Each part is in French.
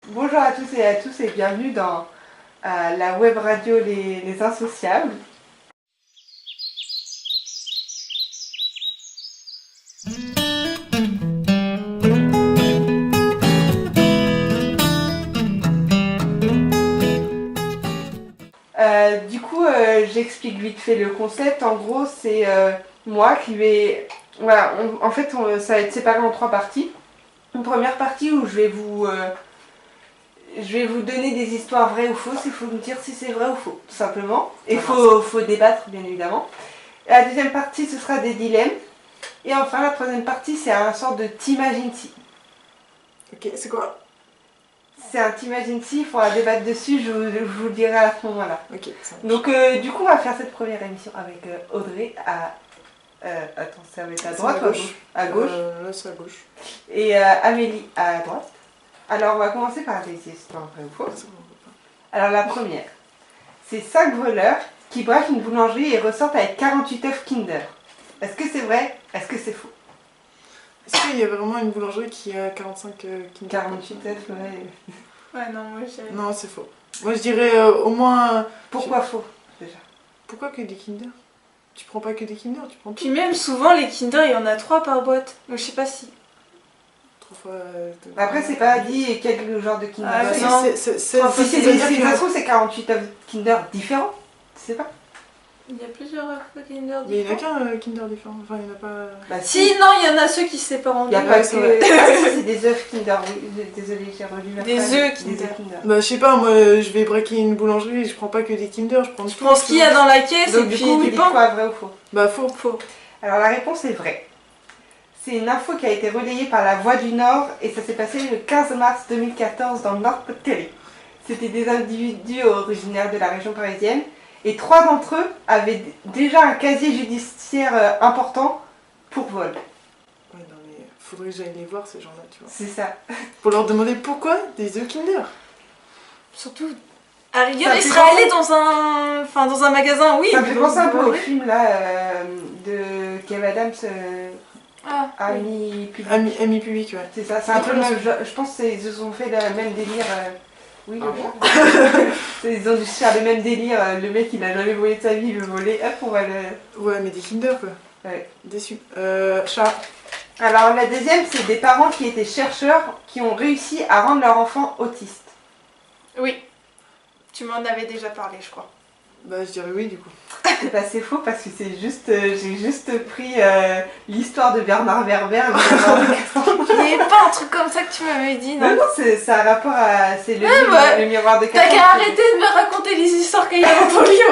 Bonjour à tous et bienvenue dans la web radio Les Insociables. J'explique vite fait le concept. En gros, c'est moi qui vais... Voilà, ça va être séparé en 3 parties. Une première partie où je vais vous donner des histoires vraies ou fausses. Il faut me dire si c'est vrai ou faux, tout simplement. Et il faut débattre, bien évidemment. Et la deuxième partie, ce sera des dilemmes. Et enfin, la troisième partie, c'est un sort de T'imagines si. Ok, c'est quoi? C'est un T'imagines si, il faudra débattre dessus, je vous le dirai à ce moment-là. Ok, ça marche. Donc, du coup, on va faire cette première émission avec Audrey à... attends, ça va être à droite ou à gauche? À gauche. Là, c'est à gauche. Et Amélie à droite. Alors, on va commencer par des histoires vraies ou fausses. Alors, la première. C'est 5 voleurs qui braquent une boulangerie et ressortent avec 48 œufs Kinder. Est-ce que c'est vrai? Est-ce que c'est faux? Est-ce qu'il y a vraiment une boulangerie qui a 45 Kinder? 48 œufs, ouais. Ouais, non, moi j'ai... Non, c'est faux. Moi, je dirais au moins... Pourquoi faux, déjà? Pourquoi que des Kinder? Tu prends pas que des Kinder, tu prends tout. Puis même, souvent, les Kinder, il y en a 3 par boîte. Donc je sais pas si... 3 fois... Après, c'est pas dit quel genre de Kinder. Ah, Bah, non. c'est Si ça se trouve, c'est 48 œufs Kinder différents. Tu sais pas? Il y a plusieurs Kinder Mais il n'y en a différents. qu'un Kinder différent. Enfin, il n'y en a pas... Bah, Si, non, il y en a ceux qui se séparent en Il n'y a deux. pas c'est que... vrai. Ah, si, c'est des œufs Kinder, oui. Désolée, j'ai relu la Des phrase. œufs Des Kinder. œufs Kinder. Bah, je sais pas, moi, je vais braquer une boulangerie et je prends pas que des Kinder, je prends Je tout. prends ce qu'il y a dans la caisse Donc, et du puis coup, du tu dis pain. quoi, vrai ou faux? Bah, faux. Faux. Alors, la réponse est vraie. C'est une info qui a été relayée par La Voix du Nord et ça s'est passé le 15 mars 2014 dans le Nord-Pas-de-Calais. C'était des individus originaires de la région parisienne et 3 d'entre eux avaient déjà un casier judiciaire important pour vol. Ouais, non, mais faudrait que j'aille les voir, ces gens-là, tu vois. C'est ça. Pour leur demander pourquoi des œufs Kinder. Surtout, à rigueur, Ça il fait serait allé dans un magasin, oui. Ça me mais fait dans penser un peu au boulangerie. film là de Kev Adams, Ah, oui. Ami Public. Ami public, ouais. C'est ça, c'est un peu le même. Je pense qu'ils se sont fait le même délire. Oui, Ah bon. Ils ont dû se faire le même délire. Le mec il a jamais volé de sa vie, il veut voler. Hop, on va le. Ouais, mais des Kinder, quoi. Ouais. Déçu. Chat. Alors la deuxième, c'est des parents qui étaient chercheurs qui ont réussi à rendre leur enfant autiste. Oui. Tu m'en avais déjà parlé, je crois. Bah, je dirais oui, du coup. Bah, c'est faux parce que c'est juste, j'ai juste pris l'histoire de Bernard Werber. Il n'y avait pas un truc comme ça que tu m'avais dit, non? Non, c'est un rapport à. C'est le, bah, le miroir de T'as Caton. qu'à arrêter de me raconter les histoires qu'il y a dans ton livre.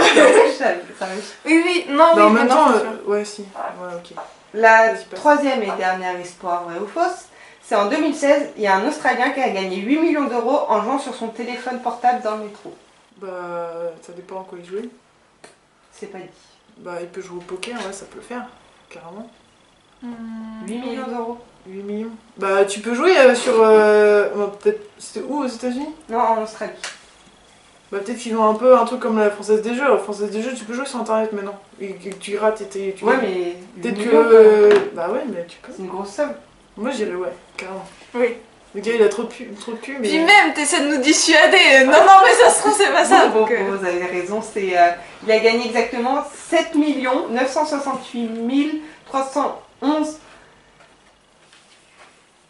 Oui, non, Mais oui, en même non, temps, c'est sûr. ouais, si. Ouais, ok. La Vas-y, passe. troisième et dernière histoire, vraie ou fausse, c'est en 2016, il y a un Australien qui a gagné 8 millions d'euros en jouant sur son téléphone portable dans le métro. Bah, ça dépend à quoi il joue. C'est pas dit. Bah, il peut jouer au poker, ouais, ça peut le faire. Carrément. 8 millions d'euros. 8 millions. Bah, tu peux jouer sur. Peut-être. C'était où aux États-Unis? Non, en Australie. Bah, peut-être qu'ils ont un peu un truc comme la Française des Jeux. La Française des Jeux, tu peux jouer sur internet maintenant. Et que tu rates et tu. Ouais, mais. 8 Peut-être millions, que. Bah, ouais, mais tu peux. c'est une grosse somme. Moi, je dirais ouais, carrément. Oui. Le gars, il a trop de cul, mais. Puis même, t'essaies de nous dissuader. Non, non, mais ça se trouve, c'est pas ça. Bon, donc, vous avez raison, c'est. Il a gagné exactement 7 968 311.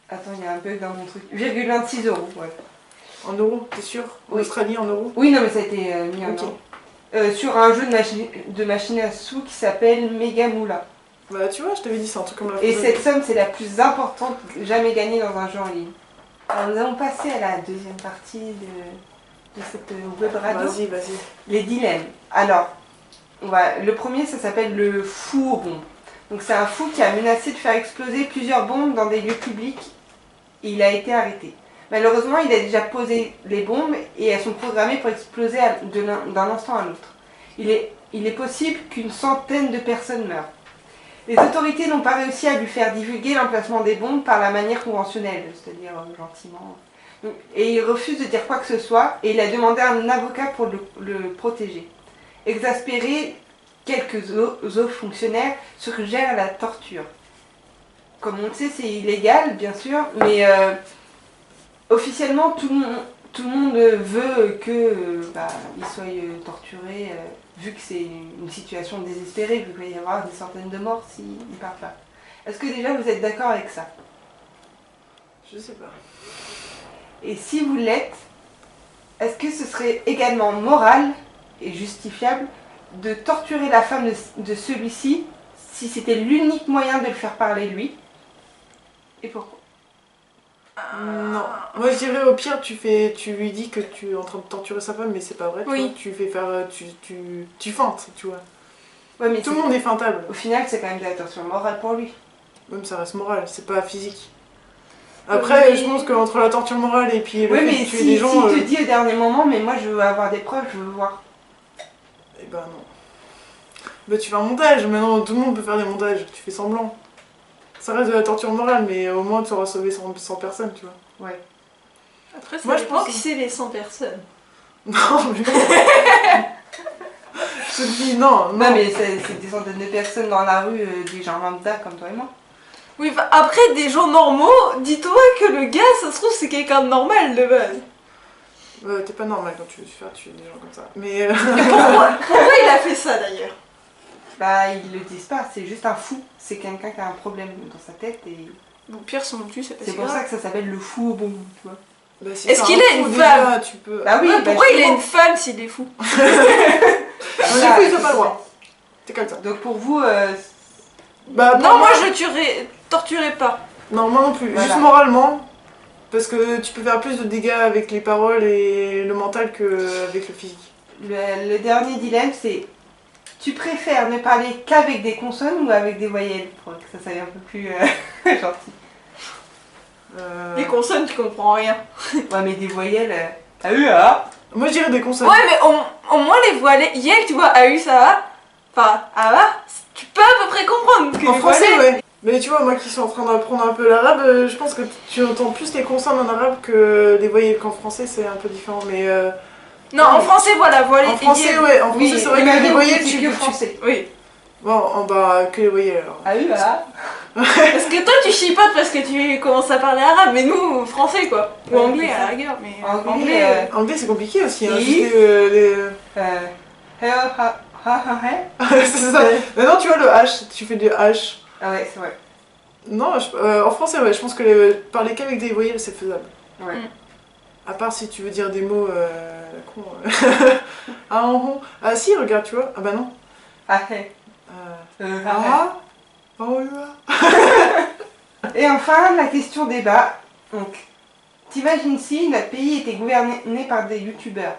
Attends, il y a un bug dans mon truc. 26 euros, ouais. En euros, t'es sûr? En Oui. Australie, en euros? Oui, non, mais ça a été mis en Ok. euros. Sur un jeu de machine à sous qui s'appelle Mega Moula. Bah, tu vois, je t'avais dit, c'est un truc comme la Et Française. cette somme, c'est la plus importante jamais gagnée dans un jeu en ligne. Alors, nous allons passer à la deuxième partie de cette web radio. Vas-y, vas-y. Les dilemmes. Alors, le premier, ça s'appelle le fou aux bombes. Donc, c'est un fou qui a menacé de faire exploser plusieurs bombes dans des lieux publics et il a été arrêté. Malheureusement, il a déjà posé les bombes et elles sont programmées pour exploser d'un instant à l'autre. Il est possible qu'une centaine de personnes meurent. Les autorités n'ont pas réussi à lui faire divulguer l'emplacement des bombes par la manière conventionnelle, c'est-à-dire gentiment. Et il refuse de dire quoi que ce soit et il a demandé à un avocat pour le protéger. Exaspéré, quelques hauts fonctionnaires suggèrent la torture. Comme on le sait, c'est illégal, bien sûr, mais officiellement, tout le monde veut que il soit torturé, vu que c'est une situation désespérée, vu qu'il va y avoir des centaines de morts s'il ne part pas. Est-ce que déjà vous êtes d'accord avec ça? Je sais pas. Et si vous l'êtes, est-ce que ce serait également moral et justifiable de torturer la femme de celui-ci si c'était l'unique moyen de le faire parler lui? Et pourquoi? Non. Moi je dirais au pire, tu lui dis que tu es en train de torturer sa femme, mais c'est pas vrai. Tu vois, tu fais faire. Tu feintes, tu vois. Ouais, mais tout le monde est feintable. Au final, c'est quand même de la torture morale pour lui. Même ça reste moral, c'est pas physique. Après, mais... je pense qu'entre la torture morale et puis le fait mais de tuer des gens... si te dit au dernier moment, mais moi je veux avoir des preuves, je veux voir. Eh ben non. Bah tu fais un montage, maintenant tout le monde peut faire des montages, tu fais semblant. Ça reste de la torture morale, mais au moins tu auras sauvé 100 personnes, tu vois. Ouais. Après, ça moi, je dépend pense qui c'est les 100 personnes. Non, mais non. Je te dis non. Non, mais c'est des centaines de personnes dans la rue, des gens lambda comme toi et moi. Oui, après, des gens normaux, dis-toi que le gars, ça se trouve, c'est quelqu'un de normal de base. T'es pas normal quand tu veux faire tuer des gens comme ça. Mais pourquoi il a fait ça d'ailleurs? Bah, ils le disent pas, c'est juste un fou. C'est quelqu'un qui a un problème dans sa tête et. Bon, pire, si on le tue, c'est pas C'est pour ça que ça s'appelle le fou au bon goût, tu vois. bah, si Est-ce qu'il a une déjà, femme? tu peux... Bah oui, Ouais, pourquoi il a justement. une femme s'il est fou? Du coup, ils ont pas le droit. T'es comme ça. Donc pour vous, Bah, Non, moi je torturerai pas. Non, moi non plus. Voilà. Juste moralement. Parce que tu peux faire plus de dégâts avec les paroles et le mental qu'avec le physique. le dernier dilemme, c'est tu préfères ne parler qu'avec des consonnes ou avec des voyelles pour que ça soit un peu plus gentil. Les consonnes, tu comprends rien. Ouais, mais des voyelles. Ah. Moi je dirais des consonnes. Ouais, mais au moins les voyelles, tu vois, AU ça va. Enfin, tu peux à peu près comprendre que En les français, voyelles- ouais. Mais tu vois, moi qui suis en train d'apprendre un peu l'arabe, je pense que tu entends plus les consonnes en arabe que les voyelles qu'en français, c'est un peu différent. Mais Non, en français, voilà, en français, ouais, en français, c'est vrai que les voyelles, tu tu que peux. français. Oui. Bon, bah, que les voyelles alors. Parce que toi, tu chipotes parce que tu commences à parler arabe, mais nous, français quoi. Ou Ouais, anglais c'est à ça. la rigueur, mais Anglais, Anglais, c'est compliqué aussi, hein. Si. C'est ça. Maintenant, tu vois le H, tu fais du H. Ah ouais, c'est vrai. Non, en français, ouais, je pense que parler qu'avec des voyelles, c'est faisable. Ouais. À part si tu veux dire des mots con. Ah, en rond. Ah, si, regarde, tu vois. Ah, bah non. Ah, hey. Ah, oh, là. Et enfin, la question débat. Donc, t'imagines si notre pays était gouverné par des youtubeurs.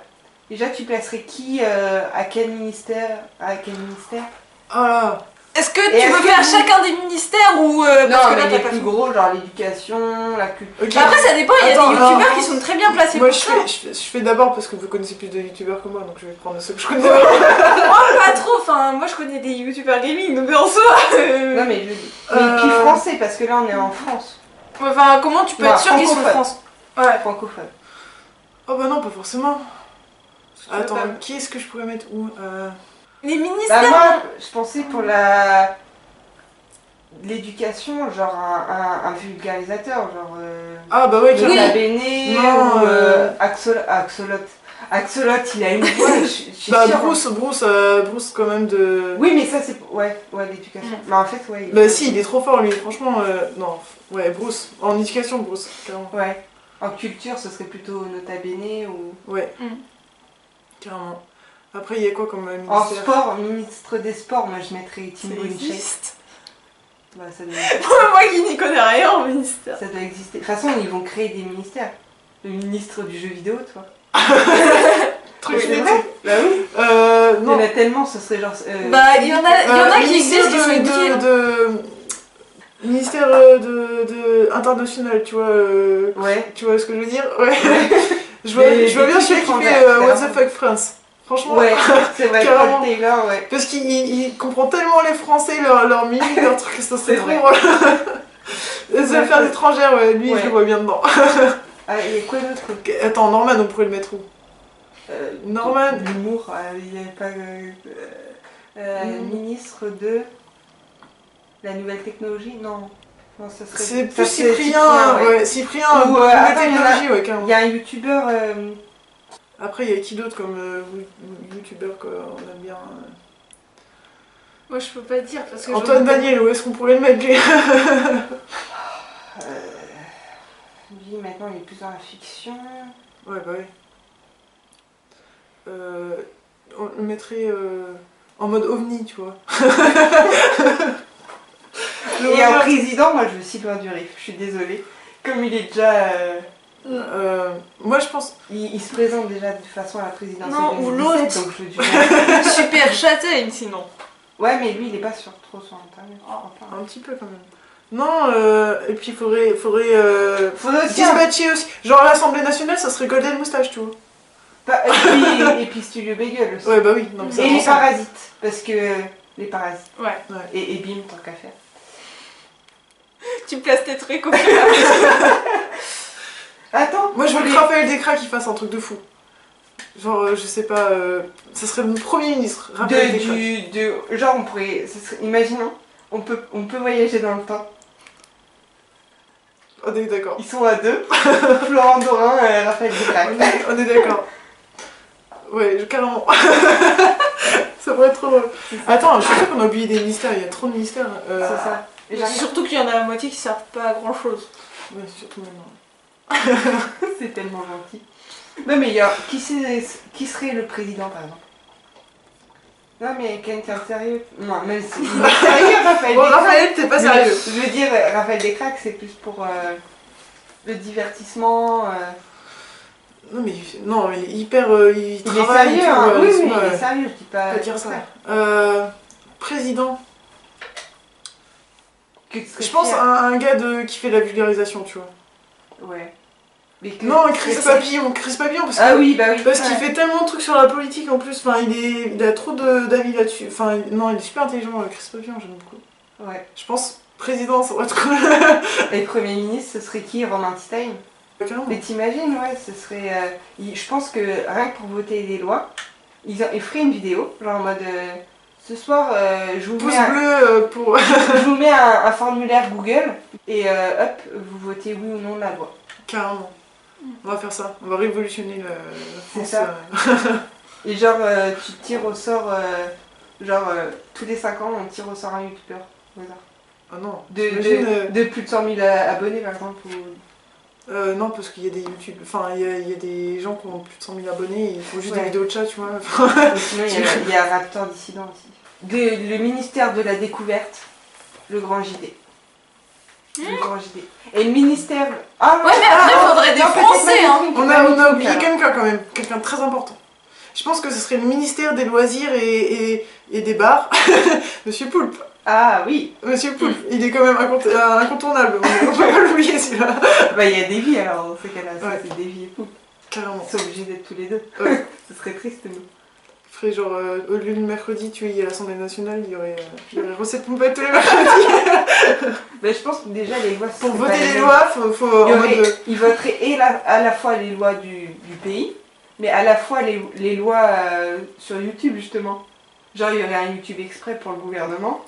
Déjà, tu placerais qui à quel ministère? Oh là. est-ce que Et tu est-ce veux que faire vous- chacun des ministères ou parce Non, que mais là, les t'as pas plus fait. gros, genre l'éducation, la culture. Ok. Après, ça dépend, il y a Attends, des youtubeurs non. qui sont très bien placés Moi, pour je ça. fais d'abord parce que vous connaissez plus de youtubeurs que moi, donc je vais prendre ceux que je connais. Moi, pas trop, enfin, moi je connais des youtubeurs gaming, donc en soi. Non, mais je dis. Mais puis français, parce que là, on est en France, Enfin, comment tu peux Non, être sûr qu'ils sont en francophone. France? Ouais. francophone. Oh bah non, pas forcément. Tu veux Attends, pas- qui est-ce que je pourrais mettre où Les Bah, ministères. moi, je pensais pour l'éducation, genre un vulgarisateur, genre. Ah bah ouais, Nota carrément. Bene Non, ou Axolot. Axolot, il a une voix, je suis Bah sûre. Bruce quand même de... Oui, mais ça, c'est. Ouais, l'éducation. Mm. Mais en fait, ouais. Bah si, il est trop fort lui, franchement, non. Ouais, Bruce. En éducation, Bruce, carrément. Ouais. En culture, ce serait plutôt Nota Bene ou. Ouais. Mm. Carrément. Après, il y a quoi comme En ministère sport, ministre des sports, moi je mettrais Tim Ça Bonifay. existe. Bah, ça Moi qui n'y connais rien en ministère. doit exister. De toute façon, ils vont créer des ministères. Le ministre du jeu vidéo, toi. Truc Oui, c'est vite. vrai. Bah oui. Il y Non. en a tellement, ce serait genre. Bah, il y en a qui ministère existent, qui sont éduqués. Ministère de international, tu vois. Ouais. Tu vois ce que je veux dire? Ouais. je Des vois bien trucs celui qui fait étrangers, What the clairement. fuck France. Franchement. Ouais, c'est vrai, Carrément. Paul Taylor, ouais. Parce qu'il comprend tellement les Français, leur mimique, leur truc, ça serait C'est trop vrai. drôle. Les affaires étrangères, ouais, lui, Ouais. je le vois bien dedans. Ah, il y a quoi d'autre? Ok, attends, Norman, on pourrait le mettre où? Norman. L'humour, il n'y avait pas. Mm. Ministre de la nouvelle technologie? Non. Non, ça serait... C'est ça plus serait Cyprien, ouais. ouais. Cyprien, Ou, la attends, il y en a- technologie, ouais, carrément. Il y a un youtubeur... Après, il y a qui d'autre comme youtubeur qu'on aime bien Moi, je peux pas dire parce que Antoine Daniel, où est-ce qu'on pourrait le mettre lui lui, maintenant, il est plus dans la fiction. Ouais, bah oui. On le mettrait en mode ovni, tu vois. Et en président, moi, je veux Sylvain Durif. Je suis désolée. Comme il est déjà... Moi, je pense... il se présente déjà de façon à la présidentielle Non, ou 2017, l'autre. donc je veux dire... Super châtaigne sinon. Ouais, mais lui, il est pas trop sur Internet, je crois pas. Un petit peu quand même. Non, et puis il faudrait Faudrait aussi... dispatcher aussi. Genre à l'Assemblée nationale, ça serait Golden Moustache, tu vois. Et puis Studio Bagel aussi. Ouais, bah oui. Non, mais ça Et va les ensemble. parasites, parce que les parasites. Ouais. Et bim, tant qu'à faire. Tu places tes trucs au pire. Attends, Moi, je veux les- que Raphaël Descraques qui fasse un truc de fou. Genre, je sais pas, ça serait le Premier ministre, Raphaël Descraques. genre, on pourrait. Imaginons, on peut voyager dans le temps. On est d'accord. Ils sont à deux. Florent Dorin, Raphaël Descraques. On est d'accord. Ouais, carrément. Ça pourrait être trop drôle. Attends, je suis sûre qu'on a oublié des ministères, il y a trop de ministères. C'est ça. Et j'arrive- Surtout qu'il y en a la moitié qui servent pas à grand chose. Ouais, surtout maintenant. C'est tellement gentil. Non, mais qui serait le président, par exemple? Non, mais quelqu'un de sérieux. Non, mais c'est il est sérieux, Raphaël Bon, Descraques. Raphaël, t'es pas Mais sérieux. Je veux dire, Raphaël Descraques, c'est plus pour le divertissement. Non, mais hyper. Il Il est travaille. et sérieux, tout, hein. Oui, ouais, mais il ouais. est sérieux, je dis pas. Pas dire ça. Président. Que tu serais Je pense fier. à un gars qui fait de la vulgarisation, tu vois. Ouais. Mais que- Non, Chris Papillon, parce que. Ah oui, bah oui. Parce qu'il Ouais. fait tellement de trucs sur la politique en plus, enfin il a trop d'avis là-dessus. Enfin non, il est super intelligent, Chris Papillon, j'aime beaucoup. Ouais. Je pense président, ça va être cool. Et le Premier ministre, ce serait qui? Romain Stein? Carrément. Mais t'imagines, ouais, ce serait. Je pense que rien que pour voter les lois, ils feraient une vidéo, genre en mode. Ce soir, je vous Pouce mets, bleu pour. je vous mets un formulaire Google et hop, vous votez oui ou non la loi. Carrément. On va faire ça, on va révolutionner la France. C'est ça. Et genre, tu tires au sort, tous les 5 ans, on tire au sort un youtubeur. Voilà. Ah non, De, de plus de 100 000 abonnés, par exemple. non, parce qu'il y a des YouTube, enfin il y a des gens qui ont plus de 100 000 abonnés, ils font juste Ouais. des vidéos de chat, tu vois. Ou sinon, il y a Raptor Dissident aussi. Le ministère de la découverte, le grand JD. Le grand JD. Et le ministère. Ah Ouais, mais après, ah, faudrait des non, peut-être Français, pas hein. des trucs, On pas a des trucs, oublié alors. quelqu'un quand même, quelqu'un de très important. Je pense que ce serait le ministère des loisirs et des bars. Monsieur Poulpe. Ah oui. Monsieur Poulpe, il est quand même incontournable, on peut pas l'oublier celui-là. Bah, il y a Davy alors dans ces cas-là. Ça, Ouais. c'est Davy et Poulpe. Carrément. Ils sont obligés d'être tous les deux. Ouais. Ce serait triste, nous. Il ferait genre, au lieu du mercredi, tu es à l'Assemblée nationale, il y aurait recette pompette tous les mercredis. Bah, je pense que déjà, les lois. Pour c'est voter pas les mêmes. lois, faut Il y en aurait- mode. Ils voteraient à la fois les lois du pays, mais à la fois les lois sur YouTube, justement. Genre, il y aurait un YouTube exprès pour le gouvernement,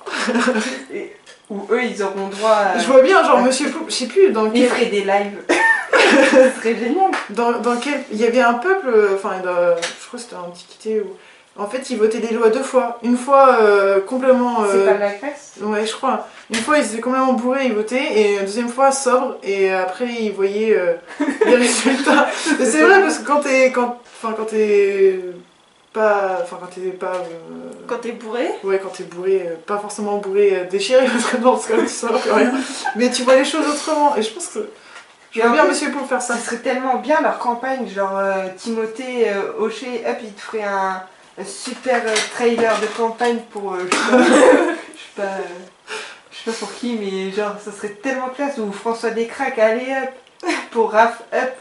où eux, ils auront droit à... Je vois bien, genre, Monsieur Poulpe, je sais plus dans Ils quel. feraient des lives. Ce serait génial. Dans quel. Il y avait un peuple, enfin, je crois que c'était Antiquité où. En fait, ils votaient les lois 2 fois. Une fois complètement. C'est pas de la Grèce? Ouais, je crois. Une fois, ils étaient complètement bourrés, ils votaient, et une deuxième fois, sobre, et après, ils voyaient les résultats. Et c'est vrai, parce que quand t'es pas. Enfin, quand t'es pas. Quand t'es bourré. Ouais, quand t'es bourré, pas forcément bourré déchiré, parce que dans ce cas, tu sors plus rien. Mais tu vois les choses autrement, et je pense que. Je Et veux en bien plus, Monsieur pour faire ça. Ça serait tellement bien leur campagne, genre Timothée, Hocher, hop, il te ferait un super trailer de campagne pour, je sais pas pour qui, mais genre ça serait tellement classe, ou François Descraques, allez hop, pour Raph, hop.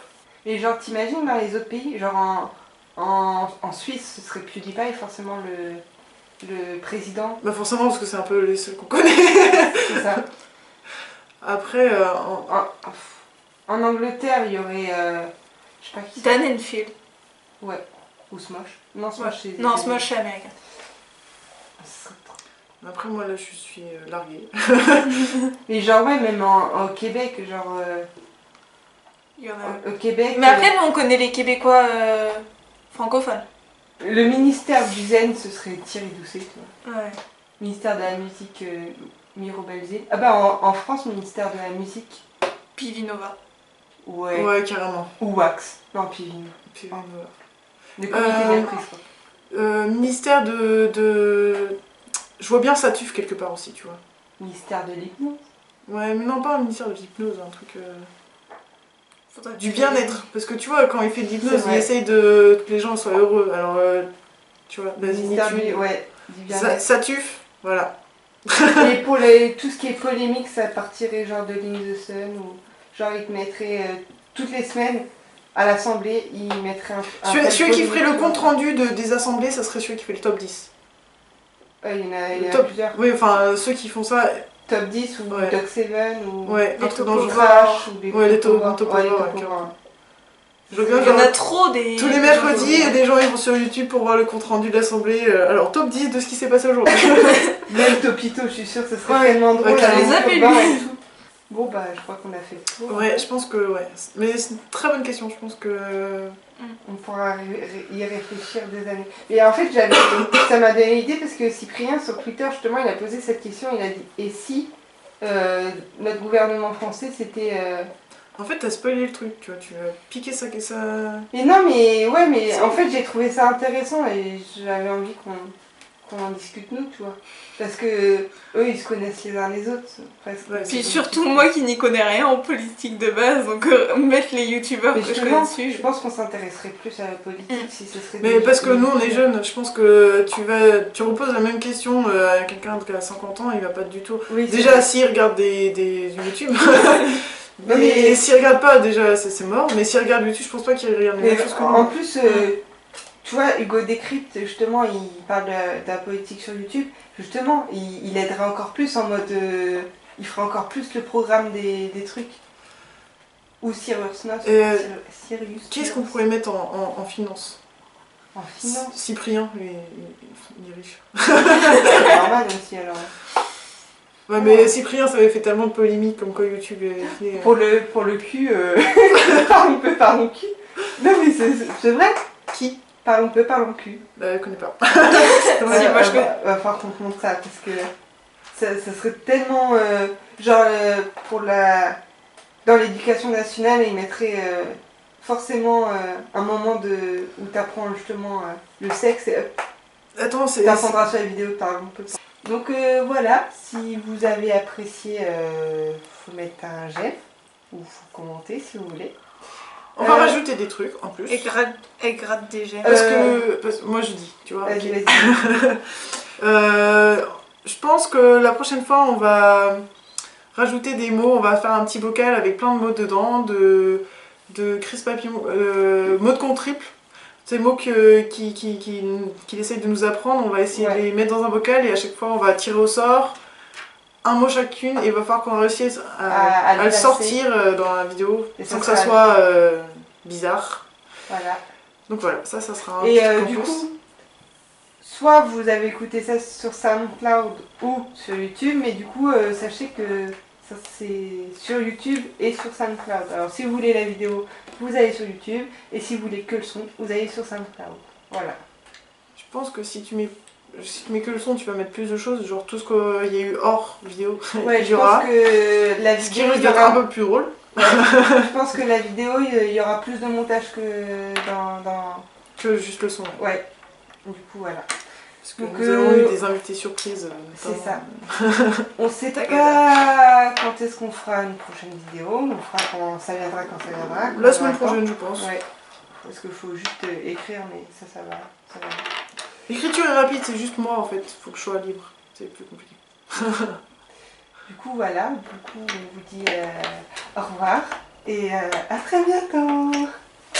Et genre t'imagines dans les autres pays, genre en Suisse, ce serait PewDiePie forcément le président, Bah, forcément, parce que c'est un peu les seuls qu'on connaît. c'est ça. Après, En Angleterre, il y aurait, je sais pas qui. Dan Enfield. Ouais. Ou Smosh. Non, Smosh, c'est. Non, Smosh, c'est américain. Ce serait trop- Après, moi, là, je suis larguée. Mais genre, ouais, même au Québec, genre. Il y en a. Au Québec. Mais après, nous, on connaît les Québécois francophones. Le ministère du Zen, ce serait Thierry Doucet, tu vois. Ouais. Ministère de la musique, Miro Belzé. Ah bah, en France, ministère de la musique. Pivinova. Ouais. Ouais, carrément. Ou Wax. Non, Pivine. Puis, Le comité des prises, quoi. ministère de... Je vois bien Satuf quelque part aussi, tu vois. Ministère de l'hypnose. Ouais, mais non, pas un ministère de l'hypnose, un truc... Faudrait Du que- bien-être. Parce que tu vois, quand il fait de C'est l'hypnose, il vrai. essaye que les gens soient heureux. Alors, tu vois, Ministère du, Zénitude, ouais, du bien-être. Satuf, voilà. Et pour tout ce qui est polémique, ça partirait genre de Link the Sun ou genre il te mettrait toutes les semaines à l'Assemblée, il mettrait un Celui qui ferait le polémique, compte rendu des assemblées, ça serait celui qui fait le top 10. Il y en a, il y Le en a top. plusieurs. Oui, enfin, ceux qui font ça, Top 10 ou Ouais. Top 7 ou ouais, Les un truc dans le topos. genre. Crash ou des Ouais, les Topova. Topova, Ouais, les ouais, Topova. carrément. Je veux bien, Il y en genre, a trop des. tous les mercredis, il y a des gens ils vont sur YouTube pour voir le compte rendu de l'assemblée. Alors, top 10 de ce qui s'est passé aujourd'hui. Même Topito, je suis sûre que ce serait Ouais, tellement drôle. ouais, carrément. avec Les appels, Topova lui. et tout. Bon bah je crois qu'on a fait le tour. Ouais, je pense que, ouais. Mais c'est une très bonne question, je pense que. On pourra y réfléchir des années. Et en fait, ça m'a donné l'idée parce que Cyprien sur Twitter, justement, il a posé cette question. Il a dit et si notre gouvernement français c'était. En fait, t'as spoilé le truc, tu vois, tu as piqué ça. Mais non, mais ouais, mais en fait, j'ai trouvé ça intéressant et j'avais envie qu'on en discute nous, tu vois. Parce que eux, ils se connaissent les uns les autres, presque. Ouais, Puis surtout moi qui n'y connais rien en politique de base, donc mettre les youtubeurs Mais que je connais justement, dessus. je pense qu'on s'intéresserait plus à la politique si ce serait. Mais des- parce que nous, on est jeunes, je pense que tu reposes la même question à quelqu'un qui a 50 ans, il va pas du tout. Oui, c'est Déjà, vrai. s'il regarde des YouTube. Non, mais- Et s'il regarde pas, déjà, c'est mort. Mais s'il regarde YouTube, je pense pas qu'il regarde les Mais mêmes choses que nous. en plus, tu vois, Hugo Décrypte, justement, il parle de la politique sur YouTube. Justement, il aiderait encore plus en mode. Il ferait encore plus le programme des trucs. Ou Sirius Nos. Sirius. Qu'est-ce qu'on pourrait mettre en finance En finance. Cyprien, il est riche. C'est normal aussi alors. Ouais, mais Cyprien, ça avait fait tellement de polémiques comme quoi YouTube est fait. Pour le cul, parlons peu, parlons cul. Non mais c'est vrai. Qui Parlons peu, parlons cul. Je connais pas. Si, moi, je connais. Va falloir qu'on te montre ça parce que ça serait tellement genre dans l'éducation nationale ils mettraient forcément un moment où tu apprends justement le sexe et Attends, tu apprendras sur la vidéo parlons peu. Donc voilà, si vous avez apprécié, faut mettre un j'aime ou faut commenter si vous voulez. On va rajouter des trucs en plus. Et gratte des gemmes. Parce que moi je dis, tu vois. Vas-y, ok. vas-y. Je pense que la prochaine fois on va rajouter des mots, on va faire un petit bocal avec plein de mots dedans, de Chris Papillon, mots de compte triple. Ces mots qu'il essaye de nous apprendre, on va essayer Ouais. de les mettre dans un bocal et à chaque fois on va tirer au sort un mot chacune et il va falloir qu'on réussisse À à le placer. sortir dans la vidéo Et sans que ça ça sera- soit bizarre. Voilà. Donc voilà, ça sera un Et petit du campus. coup, soit vous avez écouté ça sur SoundCloud ou sur YouTube, mais du coup, sachez que ça c'est sur YouTube et sur SoundCloud. Alors si vous voulez la vidéo, vous allez sur YouTube, et si vous voulez que le son, vous allez sur SoundCloud. Voilà. Je pense que si tu mets que le son, tu vas mettre plus de choses, genre tout ce qu'il y a eu hors vidéo, Ouais, il y je aura. pense que la Ce qui vidéo, risque il y d'être aura- un peu plus drôle. je pense que la vidéo, il y aura plus de montage que dans... Que juste le son. Ouais. Du coup, voilà. Parce que Donc, nous avons eu des invités surprises. c'est notamment. On sait Ta pas quand est-ce qu'on fera une prochaine vidéo, on fera quand ça viendra, quand ça viendra. quand La on semaine aura le temps. prochaine, je pense. Ouais. Parce qu'il faut juste écrire, mais ça va. Ça va. L'écriture est rapide, c'est juste moi en fait. Faut que je sois libre. C'est plus compliqué. Du coup, voilà. Du coup, on vous dit au revoir et à très bientôt.